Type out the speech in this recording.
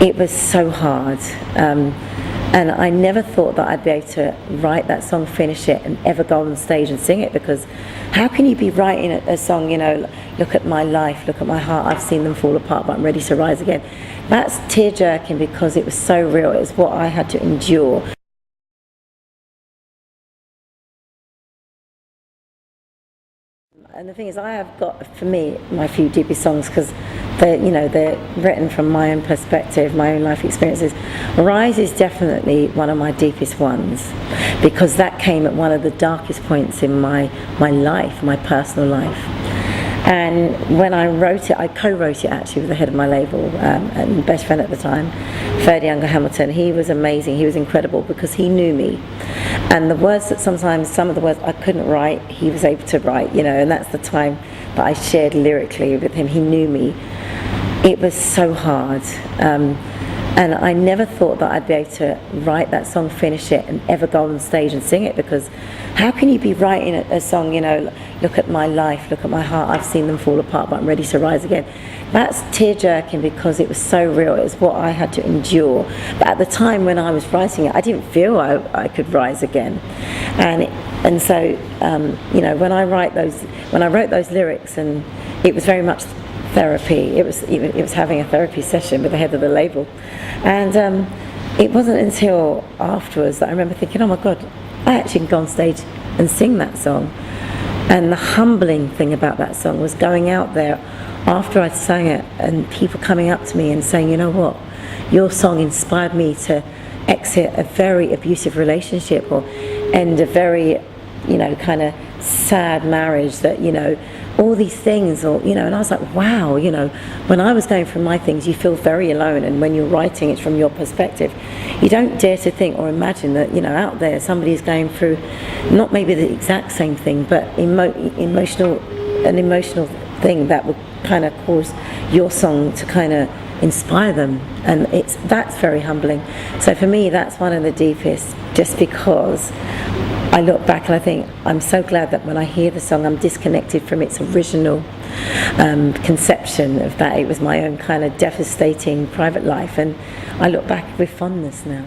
It was so hard. And I never thought that I'd be able to write that song, finish it, and ever go on stage and sing it, because how can you be writing a song, look at my life, look at my heart, I've seen them fall apart, but I'm ready to rise again. That's tear-jerking because it was so real. It was what I had to endure. And the thing is, I have got, for me, my few deepest songs, because they're written from my own perspective, my own life experiences. Rise is definitely one of my deepest ones, because that came at one of the darkest points in my life, my personal life. And when I wrote it, I co-wrote it actually with the head of my label and best friend at the time, Ferdy Younger Hamilton. He was amazing, he was incredible, because he knew me. And the words that sometimes, some of the words I couldn't write, he was able to write, and that's the time that I shared lyrically with him. He knew me. It was so hard. And I never thought that I'd be able to write that song, finish it, and ever go on stage and sing it, because how can you be writing a song, look at my life, look at my heart, I've seen them fall apart, but I'm ready to rise again. That's tear-jerking because it was so real. It was what I had to endure. But at the time when I was writing it, I didn't feel I could rise again. And so, when I wrote those lyrics, and it was very much therapy. It was having a therapy session with the head of the label, and it wasn't until afterwards that I remember thinking, oh my God, I actually can go on stage and sing that song. And the humbling thing about that song was going out there after I'd sang it and people coming up to me and saying, you know what, your song inspired me to exit a very abusive relationship, or end a very kind of sad marriage, that all these things, or and I was like, wow, when I was going through my things, you feel very alone, and when you're writing, it's from your perspective. You don't dare to think or imagine that out there somebody's going through not maybe the exact same thing, but an emotional thing that would kind of cause your song to kind of inspire them, and that's very humbling. So for me, that's one of the deepest, just because I look back and I think I'm so glad that when I hear the song, I'm disconnected from its original conception of that. It was my own kind of devastating private life, and I look back with fondness now.